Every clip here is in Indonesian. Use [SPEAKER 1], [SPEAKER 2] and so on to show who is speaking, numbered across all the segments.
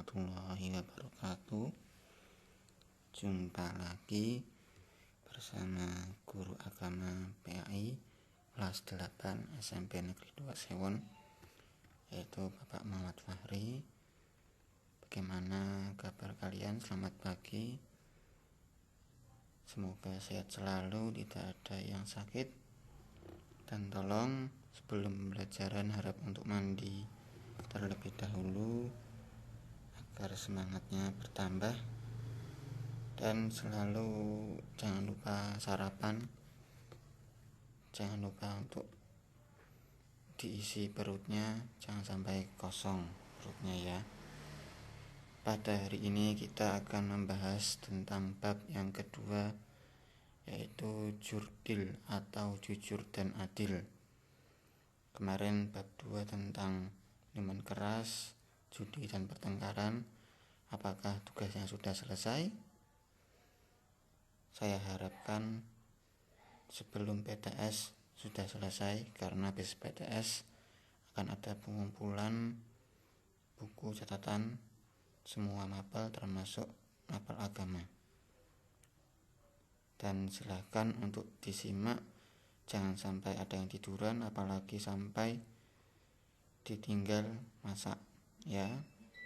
[SPEAKER 1] warahmatullahi wabarakatuh. Jumpa lagi bersama guru agama PAI kelas 8 SMP Negeri 2 Sewon, yaitu Bapak Muhammad Fahri. Bagaimana kabar kalian? Selamat pagi. Semoga sehat selalu, tidak ada yang sakit. Dan tolong sebelum pembelajaran harap untuk mandi terlebih dahulu agar semangatnya bertambah, dan selalu jangan lupa sarapan, jangan lupa untuk diisi perutnya, jangan sampai kosong perutnya ya. Pada hari ini kita akan membahas tentang bab yang kedua, yaitu jurdil atau jujur dan adil. Kemarin bab 2 tentang minuman keras, judi dan pertengkaran. Apakah tugasnya sudah selesai? Saya harapkan sebelum PTS sudah selesai, karena besok PTS akan ada pengumpulan buku catatan semua mapel termasuk mapel agama. Dan silahkan untuk disimak, jangan sampai ada yang tiduran, apalagi sampai ditinggal masak ya,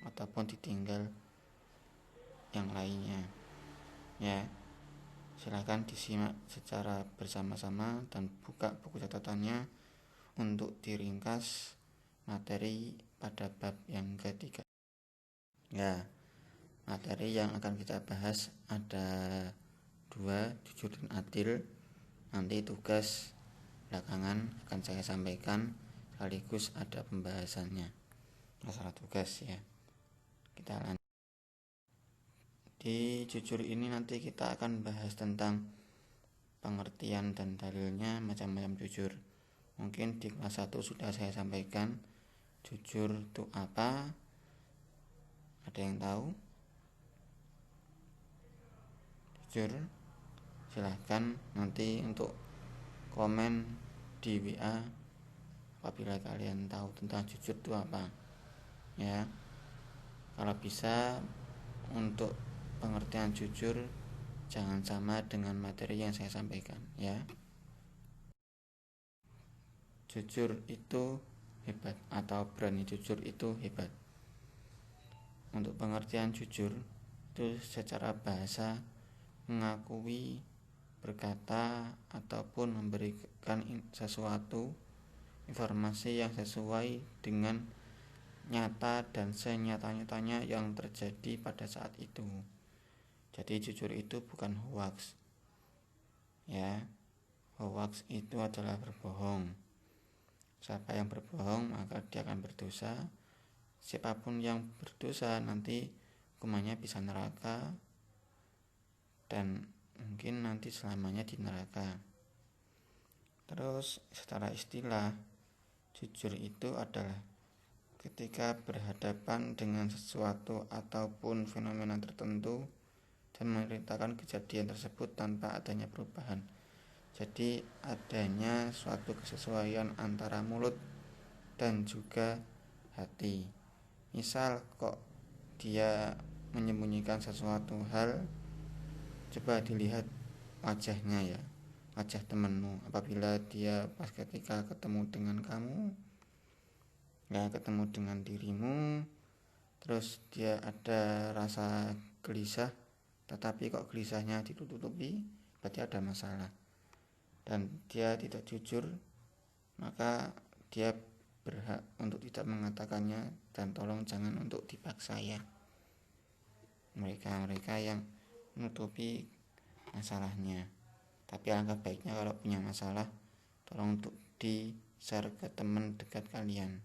[SPEAKER 1] ataupun ditinggal yang lainnya ya. Silahkan disimak secara bersama-sama dan buka buku catatannya untuk diringkas materi pada bab yang ketiga ya. Materi yang akan kita bahas ada 2, jujur dan adil. Nanti tugas belakangan akan saya sampaikan, sekaligus ada pembahasannya masalah tugas ya. Kita lanjut. Di jujur ini nanti kita akan bahas tentang pengertian dan dalilnya, macam-macam jujur. Mungkin di kelas 1 sudah saya sampaikan jujur itu apa. Ada yang tahu? Jujur, silahkan nanti untuk komen di WA apabila kalian tahu tentang jujur itu apa ya. Kalau bisa untuk pengertian jujur jangan sama dengan materi yang saya sampaikan ya. Jujur itu hebat, atau berani jujur itu hebat. Untuk pengertian jujur itu secara bahasa mengakui, berkata, ataupun memberikan sesuatu informasi yang sesuai dengan nyata dan senyata-nyatanya yang terjadi pada saat itu. Jadi jujur itu bukan hoax ya. Hoax itu adalah berbohong. Siapa yang berbohong maka dia akan berdosa. Siapapun yang berdosa nanti hukumannya bisa neraka, dan mungkin nanti selamanya di neraka. Terus secara istilah, jujur itu adalah ketika berhadapan dengan sesuatu ataupun fenomena tertentu dan menceritakan kejadian tersebut tanpa adanya perubahan. Jadi adanya suatu kesesuaian antara mulut dan juga hati. Misal kok dia menyembunyikan sesuatu hal, coba dilihat wajahnya ya, wajah temanmu. Apabila dia pas ketika ketemu dengan kamu ya, ketemu dengan dirimu, terus dia ada rasa gelisah, tetapi kok gelisahnya ditutupi, berarti ada masalah. Dan dia tidak jujur, maka dia berhak untuk tidak mengatakannya, dan tolong jangan untuk dipaksa ya. Mereka yang menutupi masalahnya. Tapi alangkah baiknya kalau punya masalah, tolong untuk di-share ke teman dekat kalian.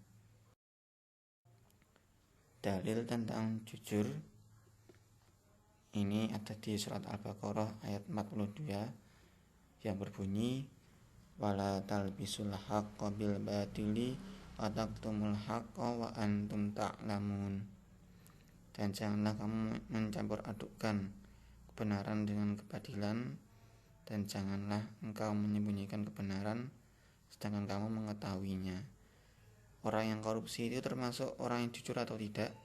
[SPEAKER 1] Dalil tentang jujur ini ada di surat Al-Baqarah ayat 42 yang berbunyi, wala talbisul haqqa bil batili wa taktumul haqqa wa antum ta'lamun. Dan janganlah kamu mencampur adukkan kebenaran dengan kebatilan, dan janganlah engkau menyembunyikan kebenaran sedangkan kamu mengetahuinya. Orang yang korupsi itu termasuk orang yang jujur atau tidak?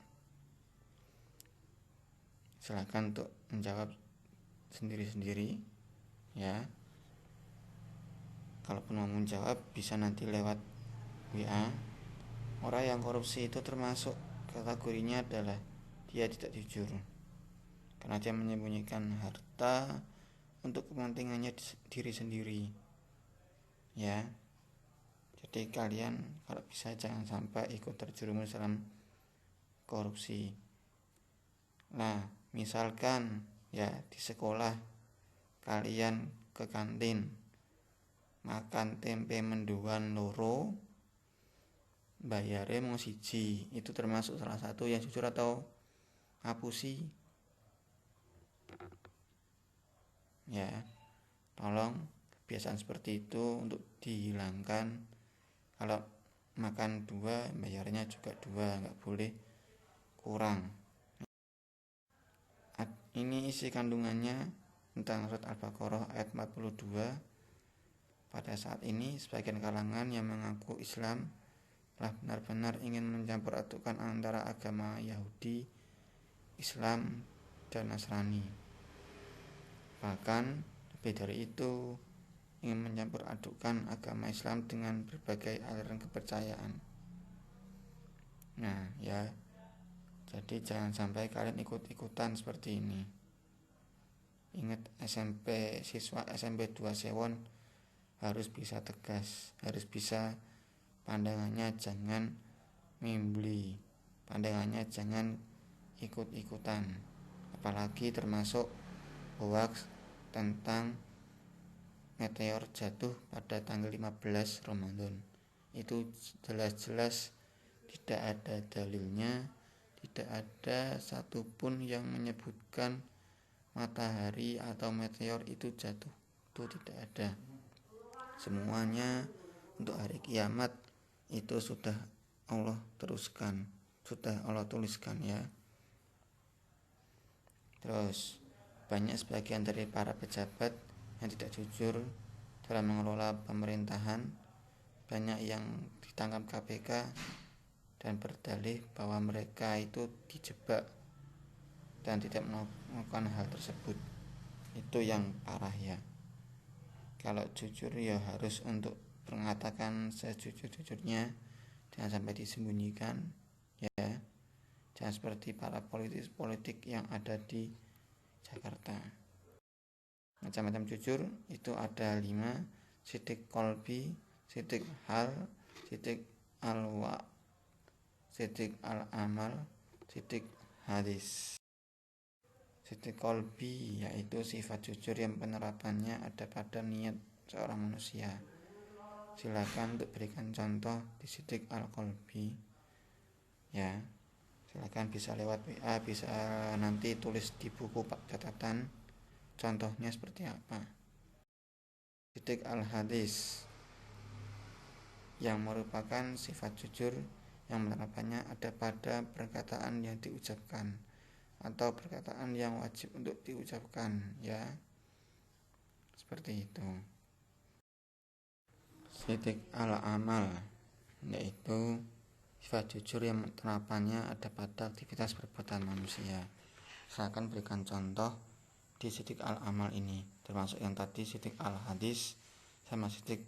[SPEAKER 1] silakan untuk menjawab sendiri-sendiri ya. Kalaupun mau menjawab bisa nanti lewat WA. Orang yang korupsi itu termasuk kategorinya adalah dia tidak jujur, karena dia menyembunyikan harta untuk kepentingannya diri sendiri ya. Jadi kalian kalau bisa jangan sampai ikut terjerumus dalam korupsi. Nah, misalkan ya di sekolah kalian ke kantin makan tempe mendoan loro, bayare mau siji, itu termasuk salah satu yang jujur atau ngapusi ya. Tolong kebiasaan seperti itu untuk dihilangkan. Kalau makan 2 bayarnya juga 2, nggak boleh kurang. Ini isi kandungannya tentang surat Al-Baqarah ayat 42. Pada saat ini sebagian kalangan yang mengaku Islam telah benar-benar ingin mencampur adukan antara agama Yahudi, Islam, dan Nasrani. Bahkan lebih dari itu, ingin mencampur adukan agama Islam dengan berbagai aliran kepercayaan. Nah ya, jadi jangan sampai kalian ikut-ikutan seperti ini. Ingat, siswa SMP 2 Sewon harus bisa tegas, harus bisa pandangannya jangan membeli, pandangannya jangan ikut-ikutan, apalagi termasuk hoax tentang meteor jatuh pada tanggal 15 Ramadan. Itu jelas-jelas tidak ada dalilnya, tidak ada satupun yang menyebutkan matahari atau meteor itu jatuh, itu tidak ada. Semuanya untuk hari kiamat itu sudah Allah teruskan, sudah Allah tuliskan ya. Terus banyak sebagian dari para pejabat yang tidak jujur dalam mengelola pemerintahan. Banyak yang ditangkap KPK dan berdalih bahwa mereka itu dijebak dan tidak melakukan hal tersebut. Itu yang parah ya. Kalau jujur ya harus untuk mengatakan sejujur-jujurnya, jangan sampai disembunyikan ya. Jangan seperti para politik yang ada di Jakarta. Macam-macam jujur itu ada 5: sidik kolbi, sidik hal, sidik al-wa, sidik al-amal, sidik hadis. Sidik kolbi yaitu sifat jujur yang penerapannya ada pada niat seorang manusia. Silakan untuk berikan contoh di sidik al-kolbi ya. Silakan bisa lewat WA, bisa nanti tulis di buku catatan contohnya seperti apa. Sidik al-hadis yang merupakan sifat jujur yang penerapannya ada pada perkataan yang diucapkan atau perkataan yang wajib untuk diucapkan ya, seperti itu. Sidik al-amal yaitu sifat jujur yang penerapannya ada pada aktivitas perbuatan manusia. Silakan berikan contoh di sidik al-amal ini, termasuk yang tadi sidik al-hadis sama sidik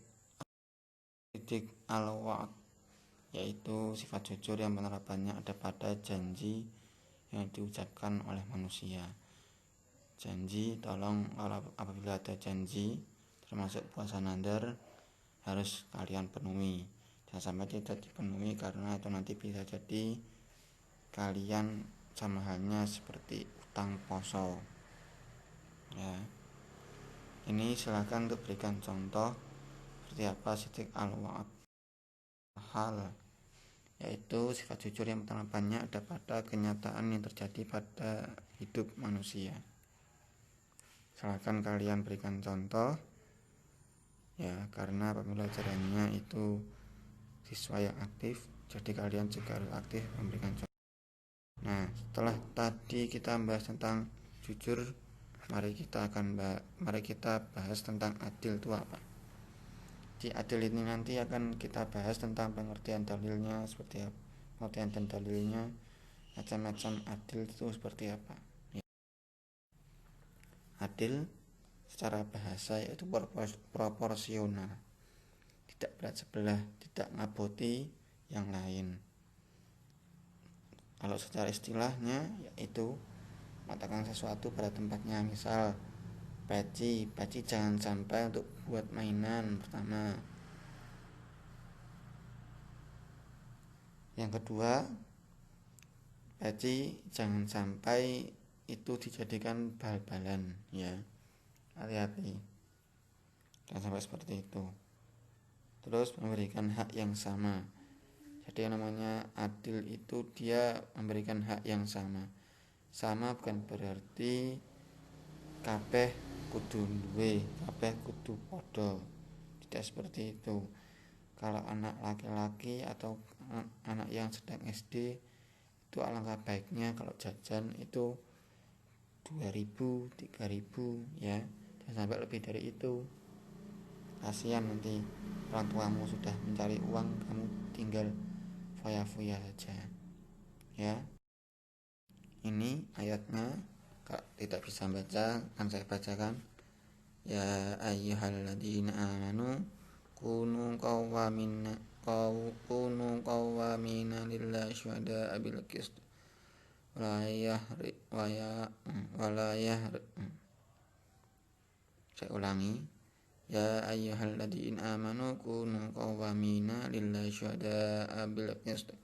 [SPEAKER 1] al-wa'd, yaitu sifat jujur yang penerapannya ada pada janji yang diucapkan oleh manusia. Janji, tolong apabila ada janji termasuk puasa nadar harus kalian penuhi. Jangan sampai tidak dipenuhi, karena itu nanti bisa jadi kalian sama halnya seperti utang poso ya. Ini silakan untuk berikan contoh seperti apa sidik al-wa'd. Hal yaitu sifat jujur yang penerapannya ada pada kenyataan yang terjadi pada hidup manusia. Silakan kalian berikan contoh ya, karena pembelajarannya itu siswa yang aktif, jadi kalian juga harus aktif memberikan contoh. Nah, setelah tadi kita bahas tentang jujur, mari kita bahas tentang adil itu apa. Di adil ini nanti akan kita bahas tentang pengertian dalilnya seperti apa, pengertian dan dalilnya, macam-macam adil itu seperti apa. adil secara bahasa yaitu proporsional, tidak berat sebelah, tidak ngaboti yang lain. Kalau secara istilahnya yaitu meletakkan sesuatu pada tempatnya. Misal peci jangan sampai untuk buat mainan pertama. Yang kedua, peci jangan sampai itu dijadikan bal-balan, ya. Hati-hati, jangan sampai seperti itu. Terus memberikan hak yang sama. Jadi yang namanya adil itu dia memberikan hak yang sama. Sama bukan berarti kabeh kudu duwe, kabeh kudu padha. Tidak seperti itu. Kalau anak laki-laki atau anak yang sedang SD itu alangkah baiknya kalau jajan itu 2.000, 3.000, ya. Jangan sampai lebih dari itu. Kasihan nanti orang tuamu sudah mencari uang, kamu tinggal foya-foya saja, ya. Ini ayatnya, kalau tidak bisa baca akan saya bacakan. Ya ayyuhalladzina amanu kunu qawwamina lillahi syuhada'a bil qist saya ulangi. Ya ayyuhalladzina amanu kunu qawwamina lillahi syuhada'a bil qist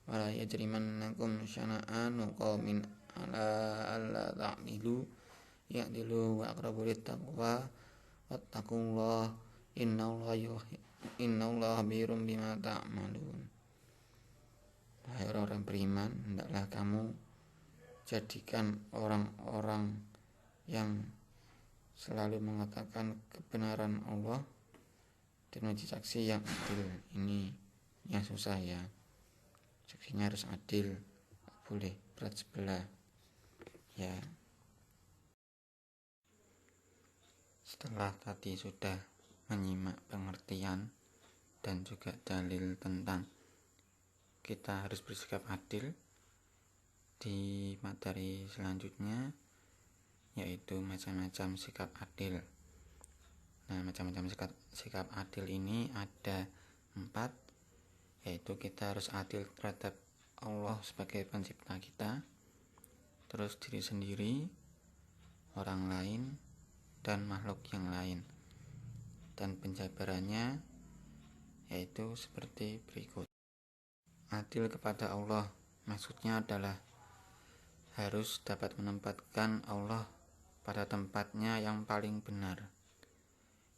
[SPEAKER 1] wala yajrimannakum syana'anu qaumin ala alla ta'dilu ya'dilu wa aqrabu littaqwa wattaqullah innallaha khabirum bima ta'malun. Hai orang beriman, hendaklah kamu jadikan orang-orang yang selalu mengatakan kebenaran Allah dan menjadi saksi yang adil. Ini yang susah, ya. Saksinya harus adil, tak boleh berat sebelah, ya. Setelah tadi sudah menyimak pengertian dan juga dalil tentang kita harus bersikap adil, di materi selanjutnya yaitu macam-macam sikap adil. Nah, macam-macam sikap adil ini ada 4, yaitu kita harus adil terhadap Allah sebagai pencipta kita, terus diri sendiri, orang lain, dan makhluk yang lain. Dan penjabarannya yaitu seperti berikut. Adil kepada Allah maksudnya adalah harus dapat menempatkan Allah pada tempatnya yang paling benar,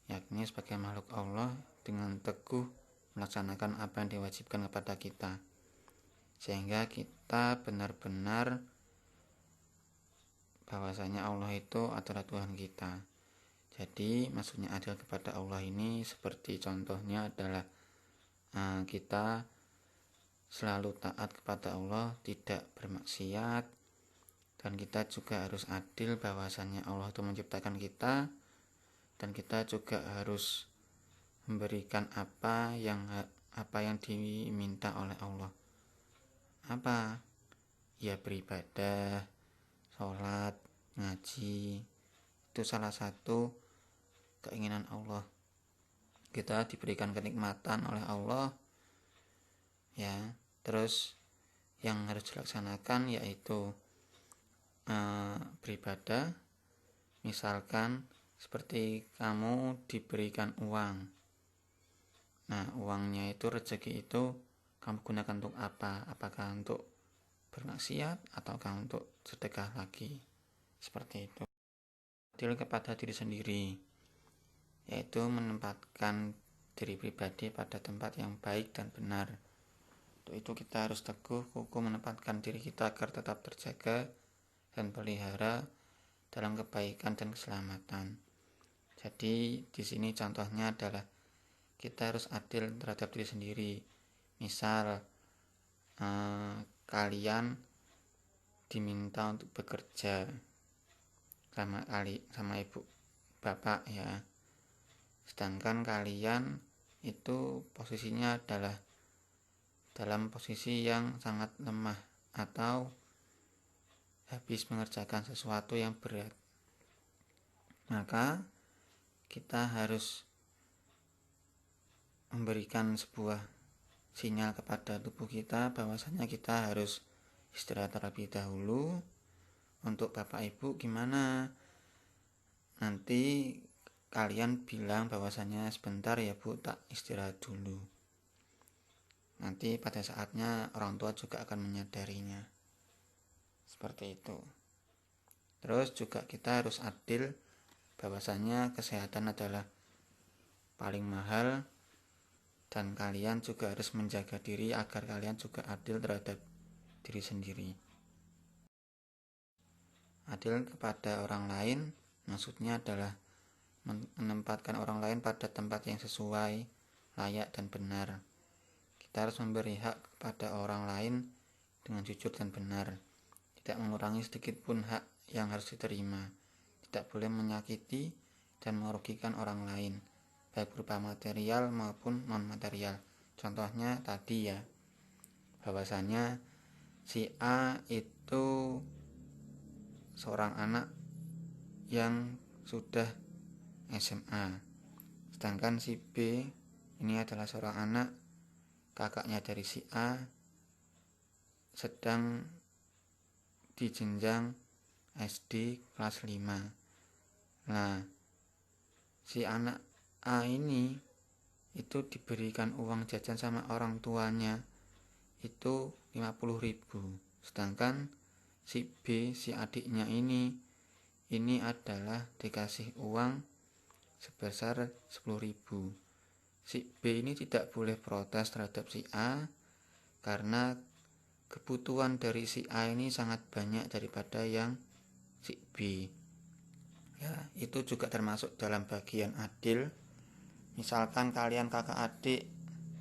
[SPEAKER 1] yakni sebagai makhluk Allah dengan teguh melaksanakan apa yang diwajibkan kepada kita, sehingga kita benar-benar bahwasanya Allah itu adalah Tuhan kita. Jadi maksudnya adil kepada Allah ini seperti contohnya adalah kita selalu taat kepada Allah, tidak bermaksiat, dan kita juga harus adil bahwasanya Allah itu menciptakan kita, dan kita juga harus memberikan apa yang diminta oleh Allah. Apa? Ya beribadah, sholat, ngaji. Itu salah satu keinginan Allah. Kita diberikan kenikmatan oleh Allah, ya. Terus yang harus dilaksanakan yaitu beribadah. Misalkan seperti kamu diberikan uang. Nah, uangnya itu, rezeki itu kamu gunakan untuk apa? Apakah untuk bermaksiat ataukah untuk sedekah lagi? Seperti itu. Adil kepada diri sendiri, yaitu menempatkan diri pribadi pada tempat yang baik dan benar. Untuk itu kita harus teguh kukuh menempatkan diri kita agar tetap terjaga dan pelihara dalam kebaikan dan keselamatan. Jadi di sini contohnya adalah kita harus adil terhadap diri sendiri. Misal kalian diminta untuk bekerja sama ibu bapak, ya. Sedangkan kalian itu posisinya adalah dalam posisi yang sangat lemah atau habis mengerjakan sesuatu yang berat. maka kita harus memberikan sebuah sinyal kepada tubuh kita bahwasanya kita harus istirahat terlebih dahulu. Untuk Bapak Ibu gimana? Nanti kalian bilang bahwasanya sebentar ya Bu, tak istirahat dulu. Nanti pada saatnya orang tua juga akan menyadarinya. Seperti itu. Terus juga kita harus adil bahwasanya kesehatan adalah paling mahal, dan kalian juga harus menjaga diri agar kalian juga adil terhadap diri sendiri. Adil kepada orang lain maksudnya adalah menempatkan orang lain pada tempat yang sesuai, layak dan benar. Kita harus memberi hak kepada orang lain dengan jujur dan benar, tidak mengurangi sedikit pun hak yang harus diterima. Tidak boleh menyakiti dan merugikan orang lain, baik berupa material maupun non-material. Contohnya tadi ya, bahwasanya si A itu seorang anak yang sudah SMA, sedangkan si B ini adalah seorang anak kakaknya dari si A, sedang di jenjang SD kelas 5. Nah, si anak A ini itu diberikan uang jajan sama orang tuanya itu 50.000, sedangkan si B, si adiknya ini adalah dikasih uang sebesar 10.000. Si B ini tidak boleh protes terhadap si A karena kebutuhan dari si A ini sangat banyak daripada yang si B. Ya, itu juga termasuk dalam bagian adil. Misalkan kalian kakak adik,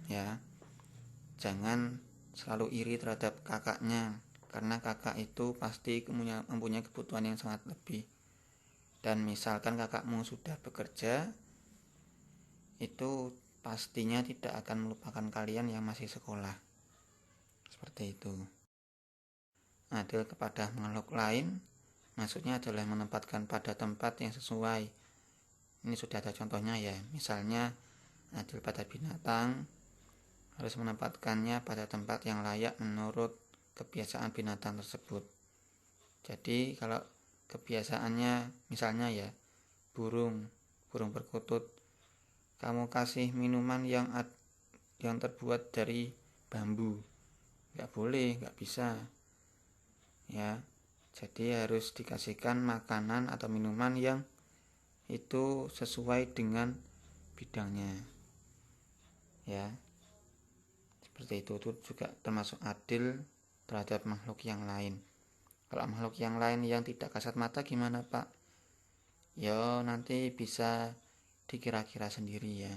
[SPEAKER 1] ya, jangan selalu iri terhadap kakaknya, karena kakak itu pasti mempunyai kebutuhan yang sangat lebih. Dan misalkan kakakmu sudah bekerja, itu pastinya tidak akan melupakan kalian yang masih sekolah. Seperti itu. Adil kepada makhluk lain maksudnya adalah menempatkan pada tempat yang sesuai. Ini sudah ada contohnya ya. Misalnya adil pada binatang, harus menempatkannya pada tempat yang layak menurut kebiasaan binatang tersebut. Jadi kalau kebiasaannya misalnya ya burung perkutut, kamu kasih minuman yang terbuat dari bambu, nggak boleh, nggak bisa ya. Jadi harus dikasihkan makanan atau minuman yang itu sesuai dengan bidangnya ya. Seperti itu juga termasuk adil terhadap makhluk yang lain. Kalau makhluk yang lain yang tidak kasat mata gimana Pak? Ya nanti bisa dikira-kira sendiri ya.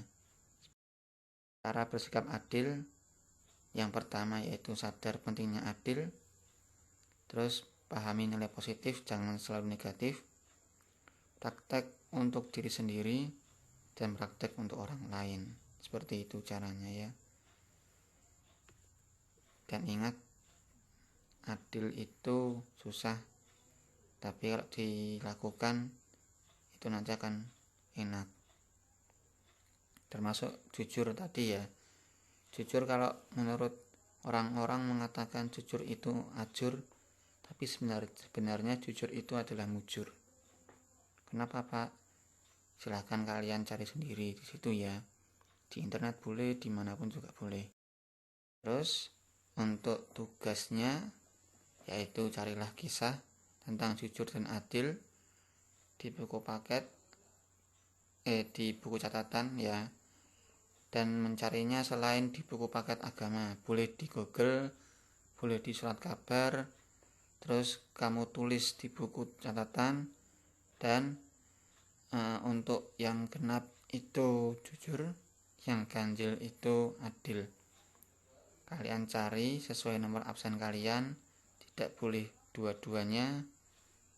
[SPEAKER 1] Cara bersikap adil yang pertama yaitu sadar pentingnya adil. Terus pahami nilai positif, jangan selalu negatif. Praktek untuk diri sendiri dan praktek untuk orang lain. Seperti itu caranya ya. Dan ingat, adil itu susah, tapi kalau dilakukan itu nanti akan enak. Termasuk jujur tadi ya. Jujur kalau menurut orang-orang mengatakan jujur itu ajur, tapi sebenarnya jujur itu adalah mujur. Kenapa Pak? Silahkan kalian cari sendiri di situ ya. Di internet boleh, dimanapun juga boleh. Terus untuk tugasnya yaitu carilah kisah tentang jujur dan adil di buku paket, di buku catatan ya. Dan mencarinya selain di buku paket agama, boleh di Google, boleh di surat kabar, terus kamu tulis di buku catatan. Dan untuk yang genap itu jujur, yang ganjil itu adil. Kalian cari sesuai nomor absen kalian, tidak boleh dua-duanya.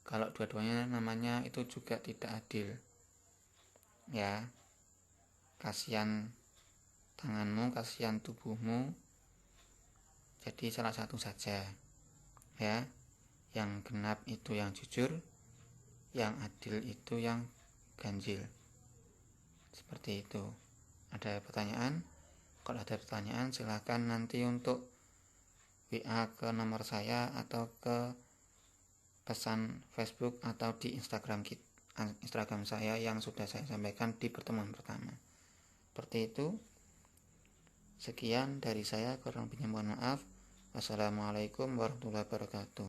[SPEAKER 1] Kalau dua-duanya namanya itu juga tidak adil ya. Kasihan tanganmu, kasihan tubuhmu, jadi salah satu saja ya. Yang genap itu yang jujur, yang adil itu yang ganjil. Seperti itu. Ada pertanyaan? Kalau ada pertanyaan silahkan nanti untuk WA ke nomor saya atau ke pesan Facebook atau di Instagram saya yang sudah saya sampaikan di pertemuan pertama. Seperti itu. Sekian dari saya, kurang lebihnya mohon maaf. Wassalamualaikum warahmatullahi wabarakatuh.